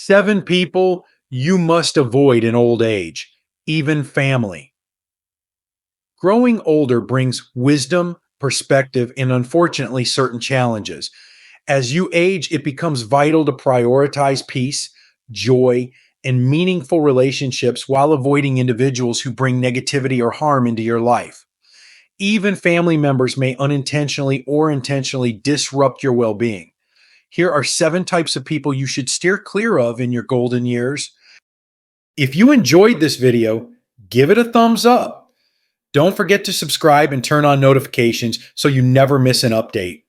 7 people you must avoid in old age, even family. Growing older brings wisdom, perspective, and unfortunately, certain challenges. As you age, it becomes vital to prioritize peace, joy, and meaningful relationships while avoiding individuals who bring negativity or harm into your life. Even family members may unintentionally or intentionally disrupt your well being. Here are 7 types of people you should steer clear of in your golden years. If you enjoyed this video, give it a thumbs up. Don't forget to subscribe and turn on notifications so you never miss an update.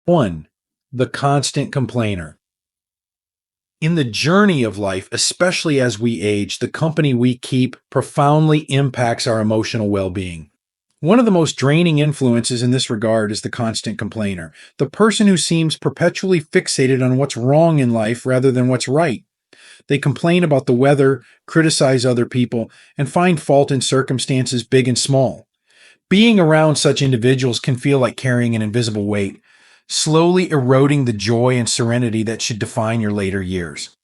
1. The constant complainer. In the journey of life, especially as we age, the company we keep profoundly impacts our emotional well-being. One of the most draining influences in this regard is the constant complainer, the person who seems perpetually fixated on what's wrong in life rather than what's right. They complain about the weather, criticize other people, and find fault in circumstances big and small. Being around such individuals can feel like carrying an invisible weight, slowly eroding the joy and serenity that should define your later years.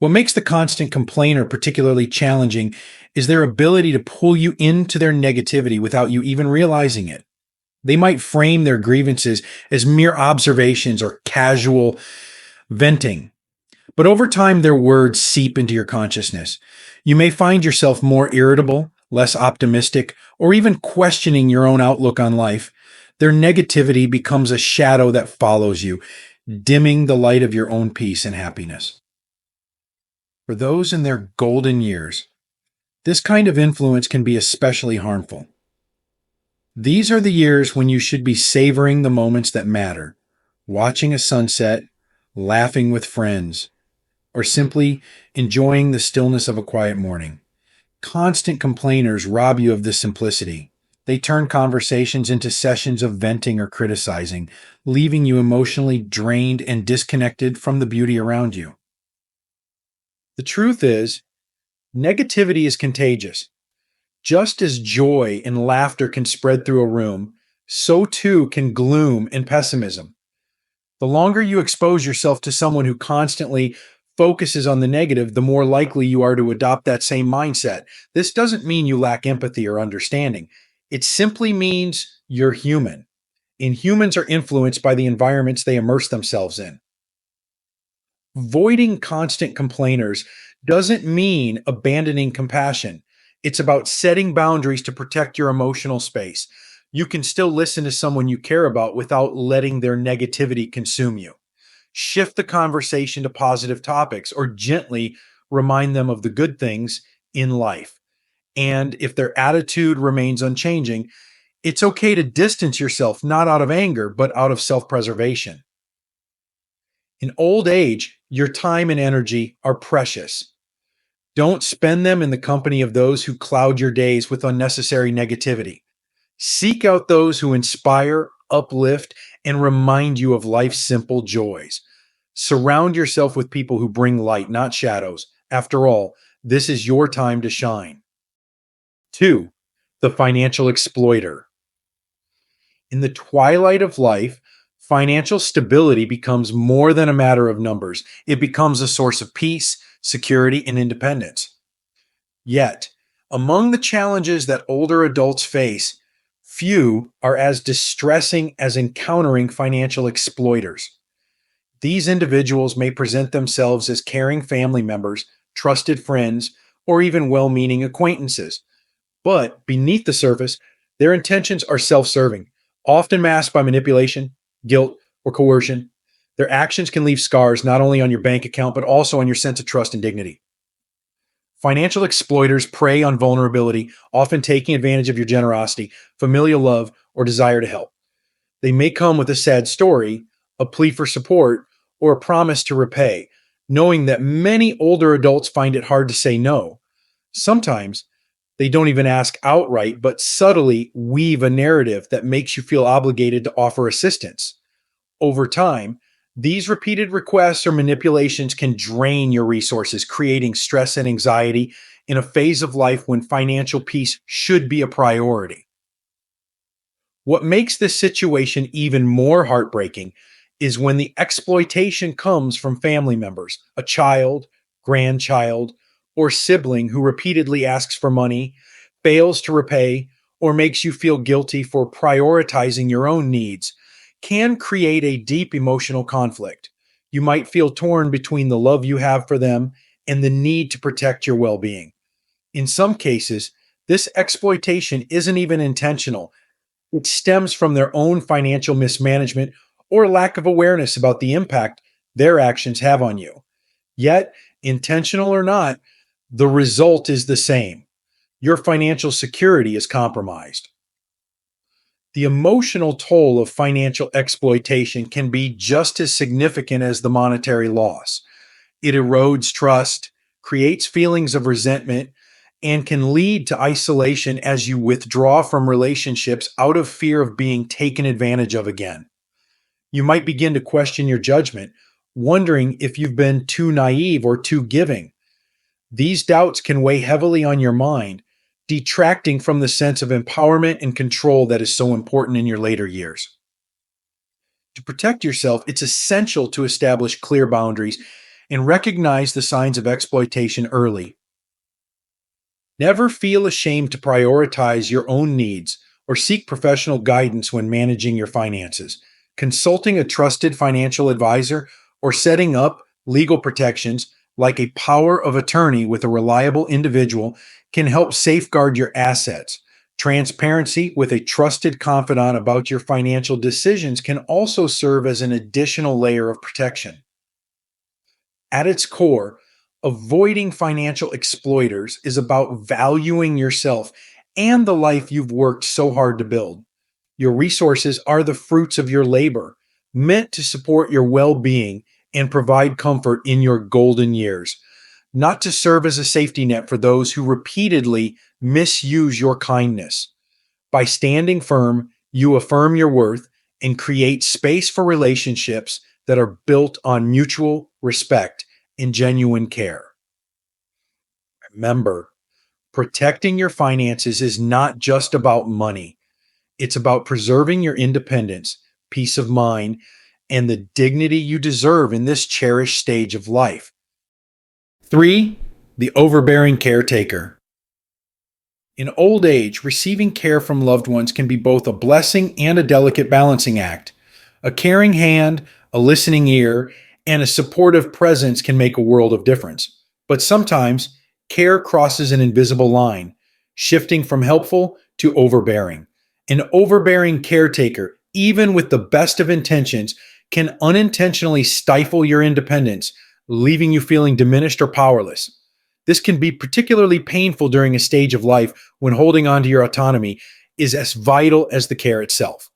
What makes the constant complainer particularly challenging is their ability to pull you into their negativity without you even realizing it. They might frame their grievances as mere observations or casual venting, but over time their words seep into your consciousness. You may find yourself more irritable, less optimistic, or even questioning your own outlook on life. Their negativity becomes a shadow that follows you, dimming the light of your own peace and happiness. For those in their golden years, this kind of influence can be especially harmful. These are the years when you should be savoring the moments that matter, watching a sunset, laughing with friends, or simply enjoying the stillness of a quiet morning. Constant complainers rob you of this simplicity. They turn conversations into sessions of venting or criticizing, leaving you emotionally drained and disconnected from the beauty around you. The truth is, negativity is contagious. Just as joy and laughter can spread through a room, so too can gloom and pessimism. The longer you expose yourself to someone who constantly focuses on the negative, the more likely you are to adopt that same mindset. This doesn't mean you lack empathy or understanding. It simply means you're human, and humans are influenced by the environments they immerse themselves in. Avoiding constant complainers doesn't mean abandoning compassion. It's about setting boundaries to protect your emotional space. You can still listen to someone you care about without letting their negativity consume you. Shift the conversation to positive topics or gently remind them of the good things in life. And if their attitude remains unchanging, it's okay to distance yourself, not out of anger, but out of self-preservation. In old age, your time and energy are precious. Don't spend them in the company of those who cloud your days with unnecessary negativity. Seek out those who inspire, uplift, and remind you of life's simple joys. Surround yourself with people who bring light, not shadows. After all, this is your time to shine. 2. The financial exploiter. In the twilight of life, financial stability becomes more than a matter of numbers. It becomes a source of peace, security, and independence. Yet, among the challenges that older adults face, few are as distressing as encountering financial exploiters. These individuals may present themselves as caring family members, trusted friends, or even well-meaning acquaintances. But beneath the surface, their intentions are self-serving, often masked by manipulation, guilt, or coercion. Their actions can leave scars not only on your bank account, but also on your sense of trust and dignity. Financial exploiters prey on vulnerability, often taking advantage of your generosity, familial love, or desire to help. They may come with a sad story, a plea for support, or a promise to repay, knowing that many older adults find it hard to say no. Sometimes they don't even ask outright, but subtly weave a narrative that makes you feel obligated to offer assistance. Over time, these repeated requests or manipulations can drain your resources, creating stress and anxiety in a phase of life when financial peace should be a priority. What makes this situation even more heartbreaking is when the exploitation comes from family members, a child, grandchild, or sibling who repeatedly asks for money, fails to repay, or makes you feel guilty for prioritizing your own needs, can create a deep emotional conflict. You might feel torn between the love you have for them and the need to protect your well being. In some cases, this exploitation isn't even intentional. It stems from their own financial mismanagement or lack of awareness about the impact their actions have on you. Yet, intentional or not, the result is the same. Your financial security is compromised. The emotional toll of financial exploitation can be just as significant as the monetary loss. It erodes trust, creates feelings of resentment, and can lead to isolation as you withdraw from relationships out of fear of being taken advantage of again. You might begin to question your judgment, wondering if you've been too naive or too giving. These doubts can weigh heavily on your mind, detracting from the sense of empowerment and control that is so important in your later years. To protect yourself, it's essential to establish clear boundaries and recognize the signs of exploitation early. Never feel ashamed to prioritize your own needs or seek professional guidance when managing your finances. Consulting a trusted financial advisor or setting up legal protections like a power of attorney with a reliable individual can help safeguard your assets. Transparency with a trusted confidant about your financial decisions can also serve as an additional layer of protection. At its core, avoiding financial exploiters is about valuing yourself and the life you've worked so hard to build. Your resources are the fruits of your labor, meant to support your well being and provide comfort in your golden years, not to serve as a safety net for those who repeatedly misuse your kindness. By standing firm, you affirm your worth and create space for relationships that are built on mutual respect and genuine care. Remember, protecting your finances is not just about money. It's about preserving your independence, peace of mind, and the dignity you deserve in this cherished stage of life. 3. The overbearing caretaker. In old age, receiving care from loved ones can be both a blessing and a delicate balancing act. A caring hand, a listening ear, and a supportive presence can make a world of difference. But sometimes, care crosses an invisible line, shifting from helpful to overbearing. An overbearing caretaker, even with the best of intentions, can unintentionally stifle your independence, leaving you feeling diminished or powerless. This can be particularly painful during a stage of life when holding on to your autonomy is as vital as the care itself.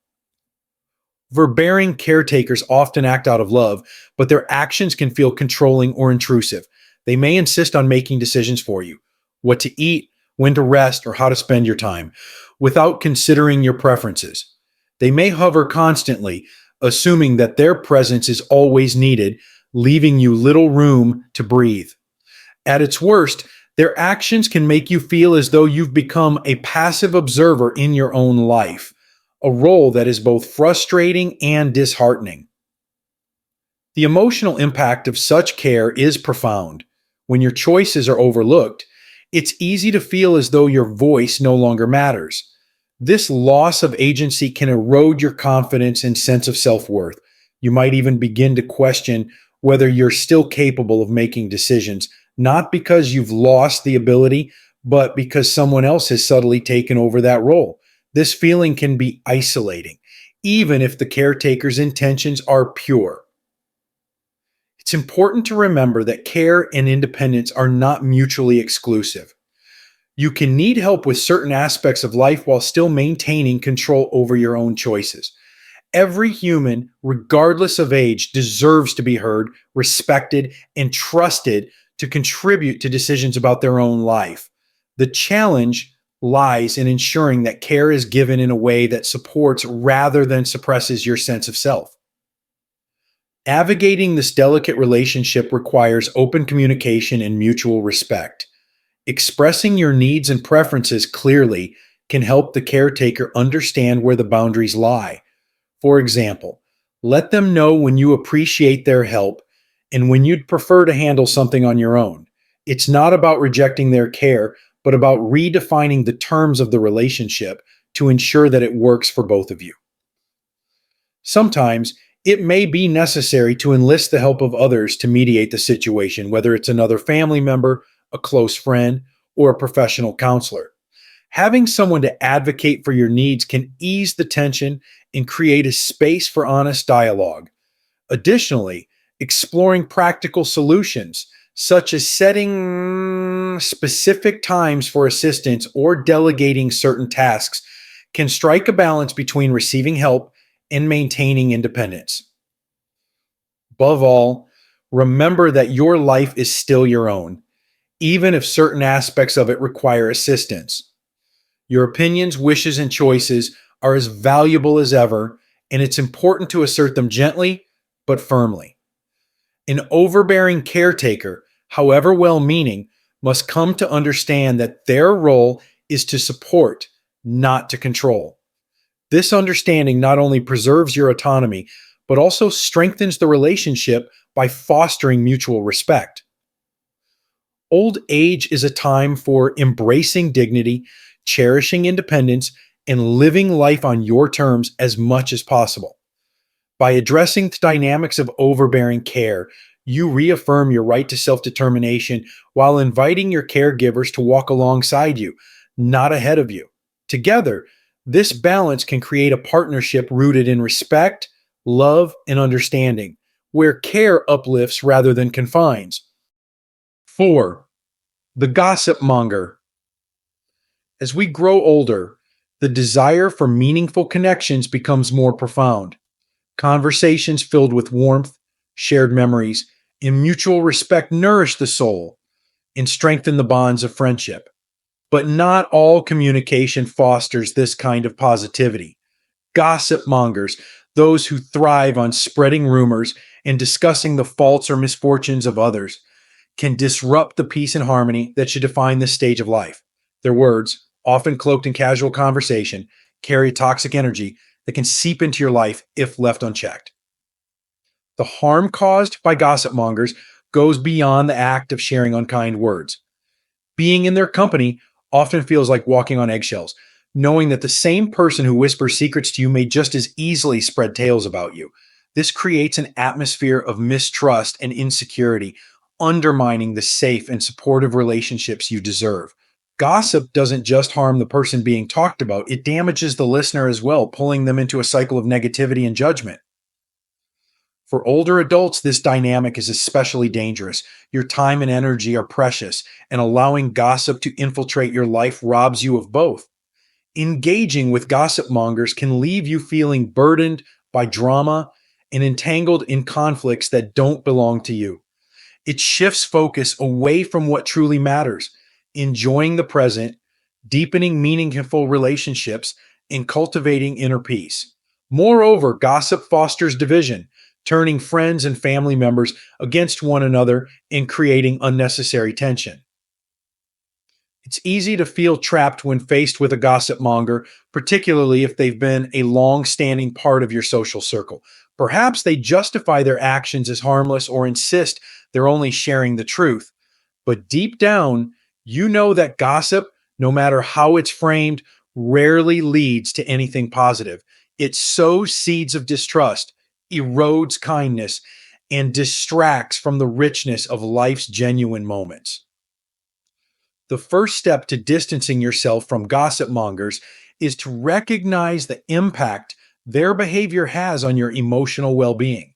Overbearing caretakers often act out of love, but their actions can feel controlling or intrusive. They may insist on making decisions for you, what to eat, when to rest, or how to spend your time, without considering your preferences. They may hover constantly, assuming that their presence is always needed, leaving you little room to breathe. At its worst, their actions can make you feel as though you've become a passive observer in your own life, a role that is both frustrating and disheartening. The emotional impact of such care is profound. When your choices are overlooked, it's easy to feel as though your voice no longer matters. This loss of agency can erode your confidence and sense of self-worth. You might even begin to question whether you're still capable of making decisions, not because you've lost the ability, but because someone else has subtly taken over that role. This feeling can be isolating, even if the caretaker's intentions are pure. It's important to remember that care and independence are not mutually exclusive. You can need help with certain aspects of life while still maintaining control over your own choices. Every human, regardless of age, deserves to be heard, respected, and trusted to contribute to decisions about their own life. The challenge lies in ensuring that care is given in a way that supports rather than suppresses your sense of self. Navigating this delicate relationship requires open communication and mutual respect. Expressing your needs and preferences clearly can help the caretaker understand where the boundaries lie. For example, Let them know when you appreciate their help and when you'd prefer to handle something on your own. It's not about rejecting their care, but about redefining the terms of the relationship to ensure that it works for both of you. Sometimes it may be necessary to enlist the help of others to mediate the situation, whether it's another family member, a close friend, or a professional counselor. Having someone to advocate for your needs can ease the tension and create a space for honest dialogue. Additionally, exploring practical solutions, such as setting specific times for assistance or delegating certain tasks, can strike a balance between receiving help and maintaining independence. Above all, remember that your life is still your own, even if certain aspects of it require assistance. Your opinions, wishes, and choices are as valuable as ever, and it's important to assert them gently but firmly. An overbearing caretaker, however well meaning, must come to understand that their role is to support, not to control. This understanding not only preserves your autonomy, but also strengthens the relationship by fostering mutual respect. Old age is a time for embracing dignity, cherishing independence, and living life on your terms as much as possible. By addressing the dynamics of overbearing care, you reaffirm your right to self determination while inviting your caregivers to walk alongside you, not ahead of you. Together, this balance can create a partnership rooted in respect, love, and understanding, where care uplifts rather than confines. 4. The Gossip Monger. As we grow older, the desire for meaningful connections becomes more profound. Conversations filled with warmth, shared memories, and mutual respect nourish the soul and strengthen the bonds of friendship. But not all communication fosters this kind of positivity. Gossip mongers, those who thrive on spreading rumors and discussing the faults or misfortunes of others, can disrupt the peace and harmony that should define this stage of life. Their words, often cloaked in casual conversation, carry toxic energy that can seep into your life if left unchecked. The harm caused by gossip mongers goes beyond the act of sharing unkind words. Being in their company often feels like walking on eggshells, knowing that the same person who whispers secrets to you may just as easily spread tales about you. This creates an atmosphere of mistrust and insecurity, undermining the safe and supportive relationships you deserve. Gossip doesn't just harm the person being talked about, it damages the listener as well, pulling them into a cycle of negativity and judgment. For older adults, this dynamic is especially dangerous. Your time and energy are precious, and allowing gossip to infiltrate your life robs you of both. Engaging with gossip mongers can leave you feeling burdened by drama and entangled in conflicts that don't belong to you. It shifts focus away from what truly matters, enjoying the present, deepening meaningful relationships, and cultivating inner peace. Moreover, gossip fosters division, turning friends and family members against one another and creating unnecessary tension. It's easy to feel trapped when faced with a gossip monger, particularly if they've been a long standing part of your social circle. Perhaps they justify their actions as harmless or insist they're only sharing the truth. But deep down, you know that gossip, no matter how it's framed, rarely leads to anything positive. It sows seeds of distrust, erodes kindness, and distracts from the richness of life's genuine moments. The first step to distancing yourself from gossip mongers is to recognize the impact their behavior has on your emotional well being.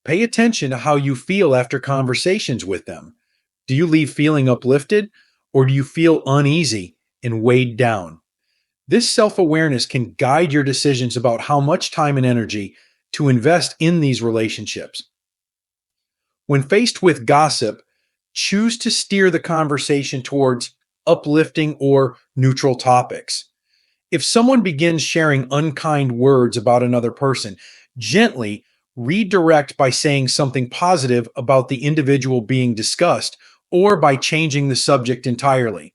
Pay attention to how you feel after conversations with them. Do you leave feeling uplifted, or do you feel uneasy and weighed down? This self awareness can guide your decisions about how much time and energy to invest in these relationships. When faced with gossip, choose to steer the conversation towards uplifting or neutral topics. If someone begins sharing unkind words about another person, gently redirect by saying something positive about the individual being discussed or by changing the subject entirely.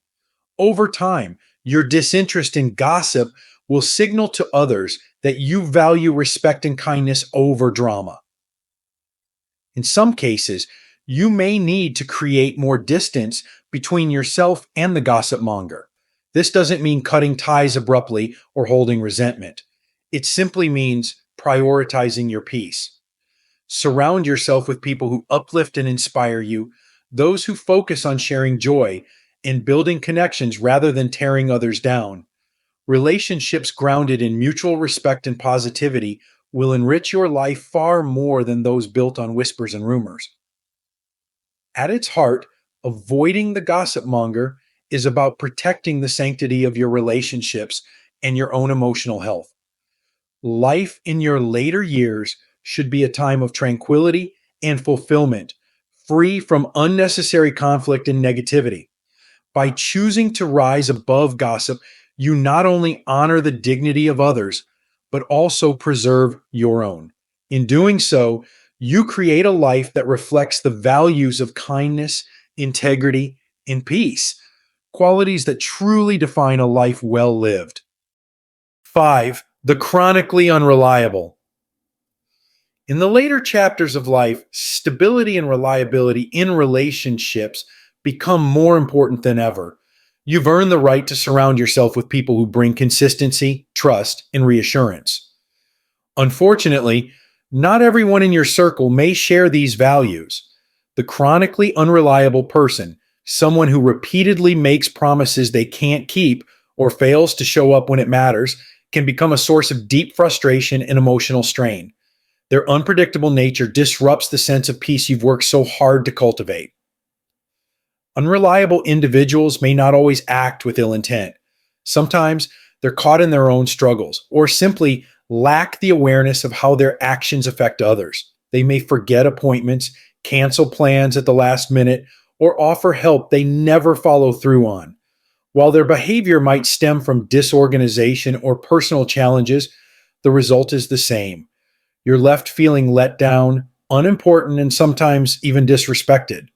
Over time, your disinterest in gossip will signal to others that you value respect and kindness over drama. In some cases, you may need to create more distance between yourself and the gossip monger. This doesn't mean cutting ties abruptly or holding resentment. It simply means prioritizing your peace. Surround yourself with people who uplift and inspire you, those who focus on sharing joy and building connections rather than tearing others down. Relationships grounded in mutual respect and positivity will enrich your life far more than those built on whispers and rumors. At its heart, avoiding the gossip monger is about protecting the sanctity of your relationships and your own emotional health. Life in your later years should be a time of tranquility and fulfillment, free from unnecessary conflict and negativity. By choosing to rise above gossip, you not only honor the dignity of others, but also preserve your own. In doing so, you create a life that reflects the values of kindness, integrity, and peace, qualities that truly define a life well lived. 5. The chronically unreliable. In the later chapters of life, stability and reliability in relationships become more important than ever. You've earned the right to surround yourself with people who bring consistency, trust, and reassurance. Unfortunately, not everyone in your circle may share these values. The chronically unreliable person, someone who repeatedly makes promises they can't keep or fails to show up when it matters, can become a source of deep frustration and emotional strain. Their unpredictable nature disrupts the sense of peace you've worked so hard to cultivate. Unreliable individuals may not always act with ill intent. Sometimes they're caught in their own struggles or simply lack the awareness of how their actions affect others. They may forget appointments, cancel plans at the last minute, or offer help they never follow through on. While their behavior might stem from disorganization or personal challenges, the result is the same. You're left feeling let down, unimportant, and sometimes even disrespected.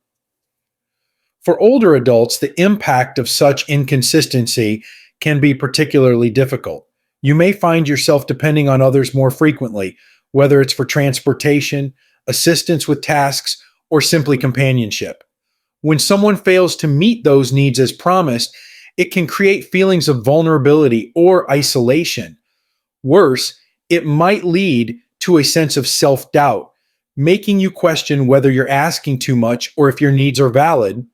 For older adults, the impact of such inconsistency can be particularly difficult. You may find yourself depending on others more frequently, whether it's for transportation, assistance with tasks, or simply companionship. When someone fails to meet those needs as promised, it can create feelings of vulnerability or isolation. Worse, it might lead to a sense of self-doubt, making you question whether you're asking too much or if your needs are valid.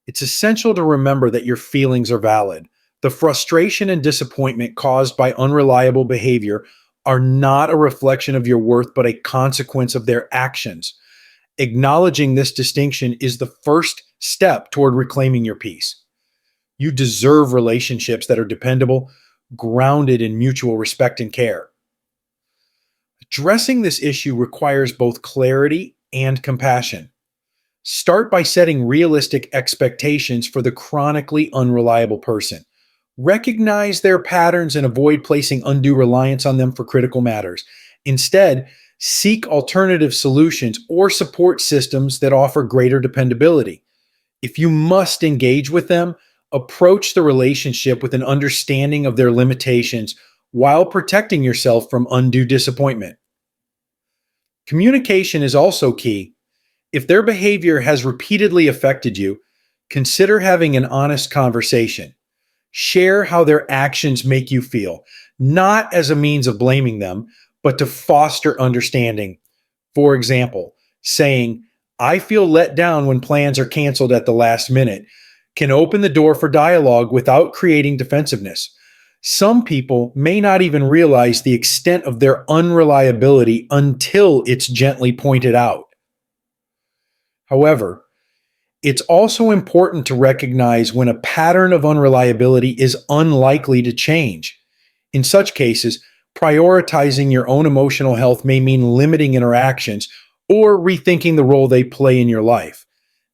It's essential to remember that your feelings are valid. The frustration and disappointment caused by unreliable behavior are not a reflection of your worth, but a consequence of their actions. Acknowledging this distinction is the first step toward reclaiming your peace. You deserve relationships that are dependable, grounded in mutual respect and care. Addressing this issue requires both clarity and compassion. Start by setting realistic expectations for the chronically unreliable person. Recognize their patterns and avoid placing undue reliance on them for critical matters. Instead, seek alternative solutions or support systems that offer greater dependability. If you must engage with them, approach the relationship with an understanding of their limitations while protecting yourself from undue disappointment. Communication is also key. If their behavior has repeatedly affected you, consider having an honest conversation. Share how their actions make you feel, not as a means of blaming them, but to foster understanding. For example, saying, "I feel let down when plans are canceled at the last minute," can open the door for dialogue without creating defensiveness. Some people may not even realize the extent of their unreliability until it's gently pointed out. However, it's also important to recognize when a pattern of unreliability is unlikely to change. In such cases, prioritizing your own emotional health may mean limiting interactions or rethinking the role they play in your life.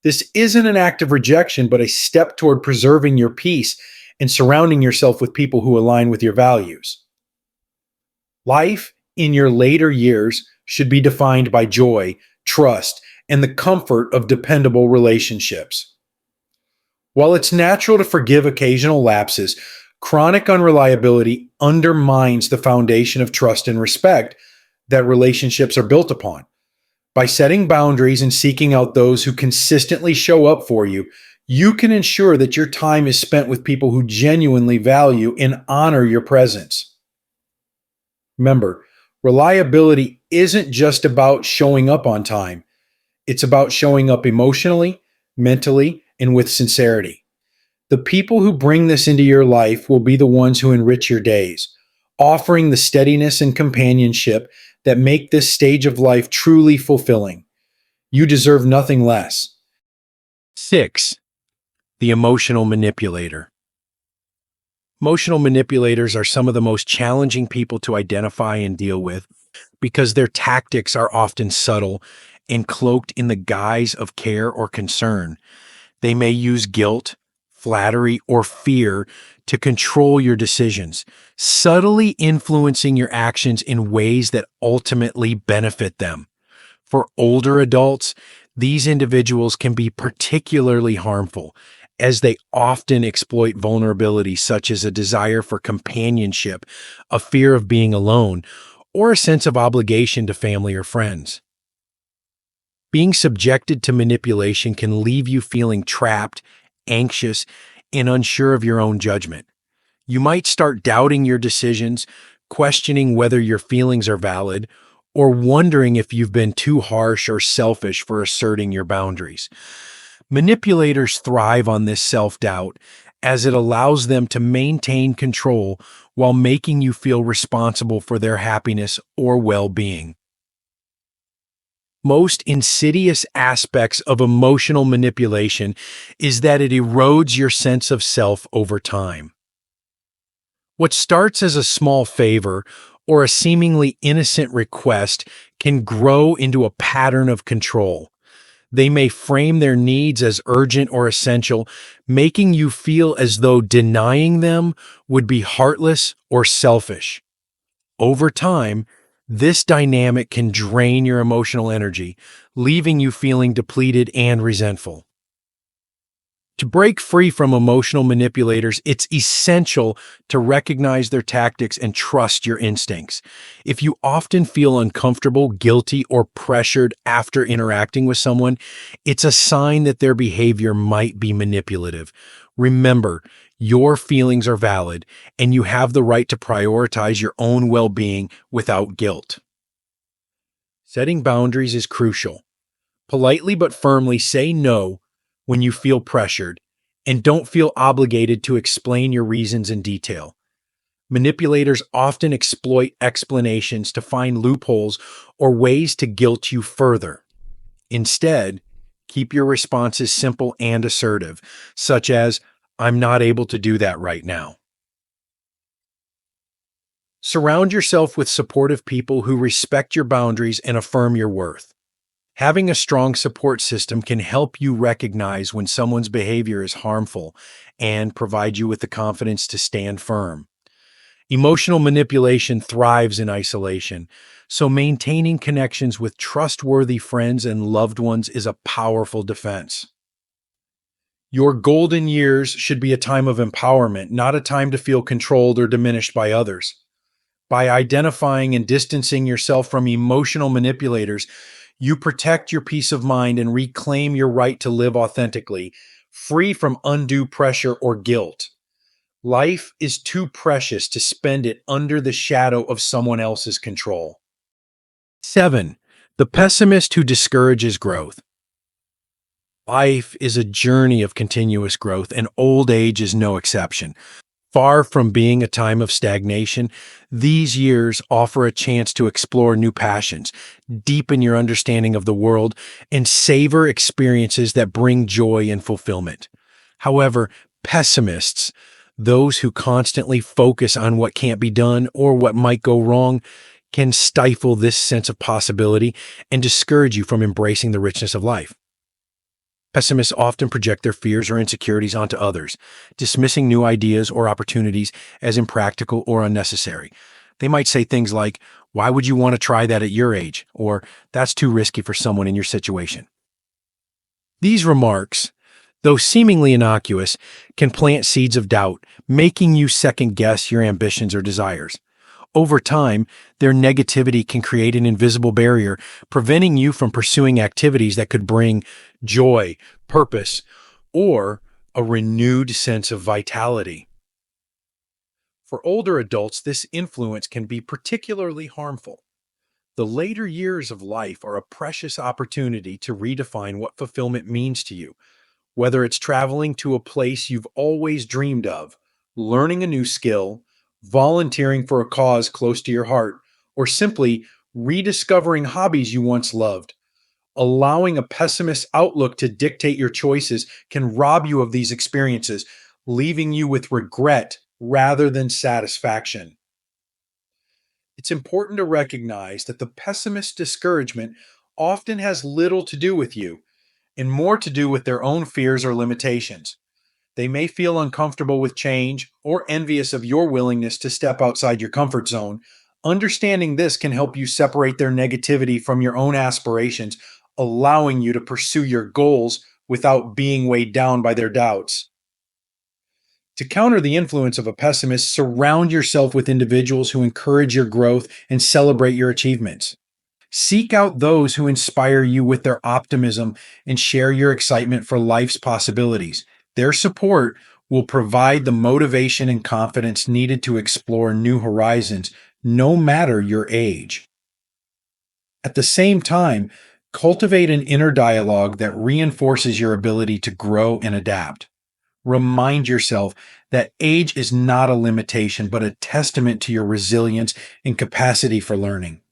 This isn't an act of rejection, but a step toward preserving your peace and surrounding yourself with people who align with your values. Life in your later years should be defined by joy, trust, and the comfort of dependable relationships. While it's natural to forgive occasional lapses, Chronic unreliability undermines the foundation of trust and respect that relationships are built upon. By setting boundaries and seeking out those who consistently show up for you, you can ensure that your time is spent with people who genuinely value and honor your presence. Remember, reliability isn't just about showing up on time, it's about showing up emotionally, mentally, and with sincerity. The people who bring this into your life will be the ones who enrich your days, offering the steadiness and companionship that make this stage of life truly fulfilling. You deserve nothing less. 6. The emotional manipulator. Emotional manipulators are some of the most challenging people to identify and deal with because their tactics are often subtle and cloaked in the guise of care or concern. They may use guilt, flattery, or fear to control your decisions, subtly influencing your actions in ways that ultimately benefit them. For older adults, these individuals can be particularly harmful as they often exploit vulnerabilities such as a desire for companionship, a fear of being alone, or a sense of obligation to family or friends. Being subjected to manipulation can leave you feeling trapped, anxious, and unsure of your own judgment. You might start doubting your decisions, questioning whether your feelings are valid, or wondering if you've been too harsh or selfish for asserting your boundaries. Manipulators thrive on this self-doubt as it allows them to maintain control while making you feel responsible for their happiness or well-being. Most insidious aspects of emotional manipulation is that it erodes your sense of self over time. What starts as a small favor or a seemingly innocent request can grow into a pattern of control. They may frame their needs as urgent or essential, making you feel as though denying them would be heartless or selfish. Over time, this dynamic can drain your emotional energy, leaving you feeling depleted and resentful. To break free from emotional manipulators, it's essential to recognize their tactics and trust your instincts. If you often feel uncomfortable, guilty, or pressured after interacting with someone, it's a sign that their behavior might be manipulative. Remember, your feelings are valid, and you have the right to prioritize your own well-being without guilt. Setting boundaries is crucial. Politely but firmly say no when you feel pressured, and don't feel obligated to explain your reasons in detail. Manipulators often exploit explanations to find loopholes or ways to guilt you further. Instead, keep your responses simple and assertive, such as, "I'm not able to do that right now." Surround yourself with supportive people who respect your boundaries and affirm your worth. Having a strong support system can help you recognize when someone's behavior is harmful and provide you with the confidence to stand firm. Emotional manipulation thrives in isolation, so maintaining connections with trustworthy friends and loved ones is a powerful defense. Your golden years should be a time of empowerment, not a time to feel controlled or diminished by others. By identifying and distancing yourself from emotional manipulators, you protect your peace of mind and reclaim your right to live authentically, free from undue pressure or guilt. Life is too precious to spend it under the shadow of someone else's control. 7. The pessimist who discourages growth. Life is a journey of continuous growth, and old age is no exception. Far from being a time of stagnation, these years offer a chance to explore new passions, deepen your understanding of the world, and savor experiences that bring joy and fulfillment. However, pessimists, those who constantly focus on what can't be done or what might go wrong, can stifle this sense of possibility and discourage you from embracing the richness of life. Pessimists often project their fears or insecurities onto others, dismissing new ideas or opportunities as impractical or unnecessary. They might say things like, "Why would you want to try that at your age?" or "That's too risky for someone in your situation." These remarks, though seemingly innocuous, can plant seeds of doubt, making you second guess your ambitions or desires. Over time, their negativity can create an invisible barrier, preventing you from pursuing activities that could bring joy, purpose, or a renewed sense of vitality. For older adults, this influence can be particularly harmful. The later years of life are a precious opportunity to redefine what fulfillment means to you, whether it's traveling to a place you've always dreamed of, learning a new skill, volunteering for a cause close to your heart, or simply rediscovering hobbies you once loved. Allowing a pessimist outlook to dictate your choices can rob you of these experiences, leaving you with regret rather than satisfaction. It's important to recognize that the pessimist's discouragement often has little to do with you and more to do with their own fears or limitations. They may feel uncomfortable with change or envious of your willingness to step outside your comfort zone. Understanding this can help you separate their negativity from your own aspirations, allowing you to pursue your goals without being weighed down by their doubts. To counter the influence of a pessimist, surround yourself with individuals who encourage your growth and celebrate your achievements. Seek out those who inspire you with their optimism and share your excitement for life's possibilities. Their support will provide the motivation and confidence needed to explore new horizons, no matter your age. At the same time, cultivate an inner dialogue that reinforces your ability to grow and adapt. Remind yourself that age is not a limitation, but a testament to your resilience and capacity for learning.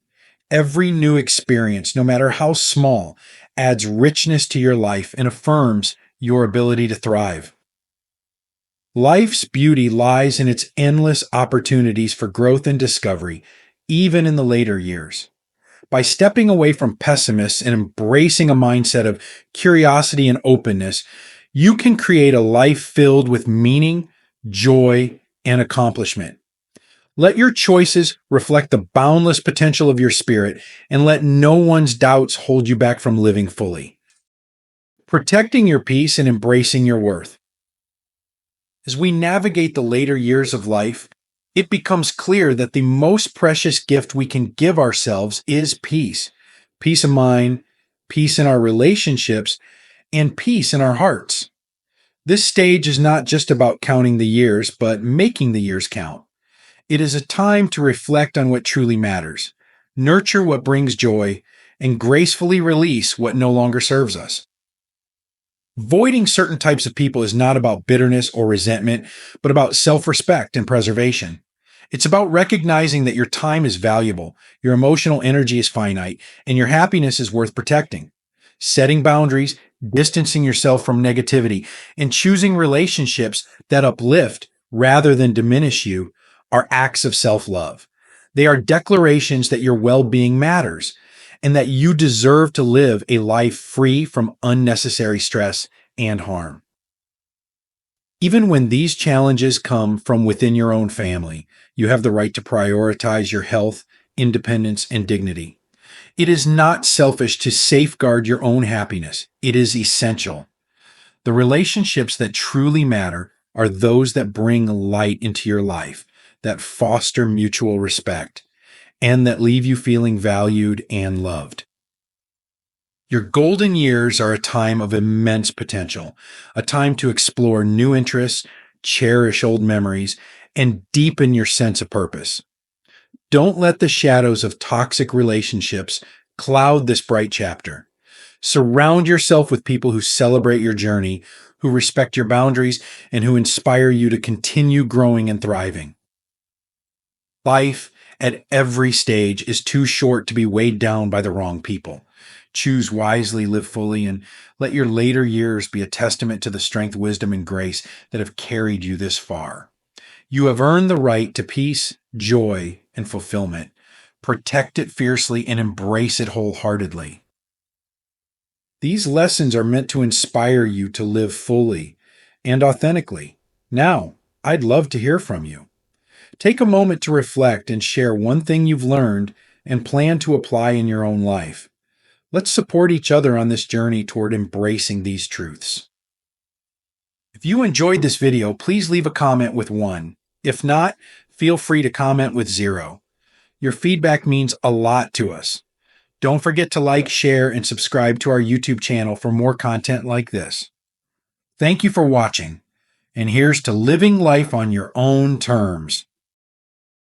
Every new experience, no matter how small, adds richness to your life and affirms your ability to thrive. Life's beauty lies in its endless opportunities for growth and discovery, even in the later years. By stepping away from pessimists and embracing a mindset of curiosity and openness, you can create a life filled with meaning, joy, and accomplishment. Let your choices reflect the boundless potential of your spirit, and let no one's doubts hold you back from living fully. Protecting your peace and embracing your worth. As we navigate the later years of life, it becomes clear that the most precious gift we can give ourselves is peace. Peace of mind, peace in our relationships, and peace in our hearts. This stage is not just about counting the years, but making the years count. It is a time to reflect on what truly matters, nurture what brings joy, and gracefully release what no longer serves us. Voiding certain types of people is not about bitterness or resentment, but about self respect and preservation. It's about recognizing that your time is valuable, your emotional energy is finite, and your happiness is worth protecting. Setting boundaries, distancing yourself from negativity, and choosing relationships that uplift rather than diminish you are acts of self love. They are declarations that your well being matters and that you deserve to live a life free from unnecessary stress and harm. Even when these challenges come from within your own family, you have the right to prioritize your health, independence, and dignity. It is not selfish to safeguard your own happiness. It is essential. The relationships that truly matter are those that bring light into your life, that foster mutual respect, and that leave you feeling valued and loved. Your golden years are a time of immense potential, a time to explore new interests, cherish old memories, and deepen your sense of purpose. Don't let the shadows of toxic relationships cloud this bright chapter. Surround yourself with people who celebrate your journey, who respect your boundaries, and who inspire you to continue growing and thriving. Life at every stage is too short to be weighed down by the wrong people. Choose wisely, live fully, and let your later years be a testament to the strength, wisdom, and grace that have carried you this far. You have earned the right to peace, joy, and fulfillment. Protect it fiercely and embrace it wholeheartedly. These lessons are meant to inspire you to live fully and authentically. Now, I'd love to hear from you. Take a moment to reflect and share one thing you've learned and plan to apply in your own life. Let's support each other on this journey toward embracing these truths. If you enjoyed this video, please leave a comment with 1. If not, feel free to comment with 0. Your feedback means a lot to us. Don't forget to like, share, and subscribe to our YouTube channel for more content like this. Thank you for watching, and here's to living life on your own terms.